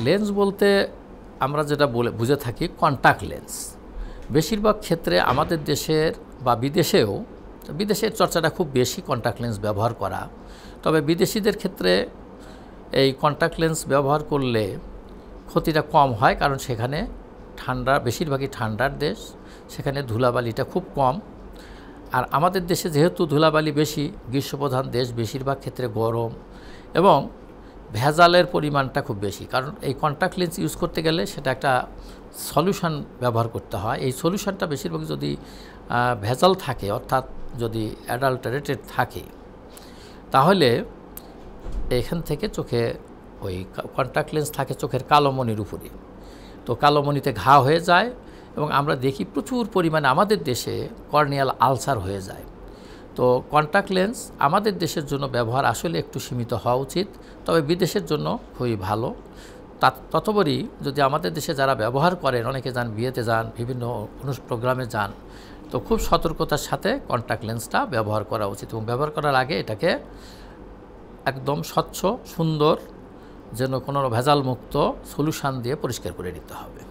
Lens বলতে আমরা যেটা বুঝে থাকি কন্ট্যাক্ট লেন্স। বেশিরভাগ ক্ষেত্রে আমাদের দেশের বা বিদেশের চর্চাটা খুব বেশি কন্ট্যাক্ট লেন্স ব্যবহার করা। তবে বিদেশিদের ক্ষেত্রে এই কন্ট্যাক্ট লেন্স ব্যবহার করলে ক্ষতিটা কম হয়, কারণ সেখানে বেশিরভাগই ঠান্ডার দেশ, সেখানে ধুলাবালিটা খুব কম। আর আমাদের দেশে যেহেতু ধুলাবালি বেশি, গ্রীষ্মপ্রধান দেশ, বেশিরভাগ ক্ষেত্রে গরম এবং ভেজালের পরিমাণটা খুব বেশি। কারণ এই কন্ট্যাক্ট লেন্স ইউজ করতে গেলে সেটা একটা সলিউশন ব্যবহার করতে হয়। এই সলিউশনটা বেশিরভাগ যদি ভেজাল থাকে, অর্থাৎ যদি অ্যাডাল্টারেটেড থাকে, তাহলে এখান থেকে চোখে ওই কন্ট্যাক্ট লেন্স থাকে চোখের কালোমণির উপরে, তো কালোমণিতে ঘা হয়ে যায় এবং আমরা দেখি প্রচুর পরিমাণে আমাদের দেশে কর্নিয়াল আলসার হয়ে যায়। তো কন্ট্যাক্ট লেন্স আমাদের দেশের জন্য ব্যবহার আসলে একটু সীমিত হওয়া উচিত, তবে বিদেশের জন্য খুবই ভালো। ততপরই যদি আমাদের দেশে যারা ব্যবহার করেন, অনেকে যান বিয়েতে যান, বিভিন্ন প্রোগ্রামে যান, তো খুব সতর্কতার সাথে কন্ট্যাক্ট লেন্সটা ব্যবহার করা উচিত এবং ব্যবহার করার আগে এটাকে একদম স্বচ্ছ সুন্দর, যেন কোনো ভেজাল মুক্ত সলিউশন দিয়ে পরিষ্কার করে নিতে হবে।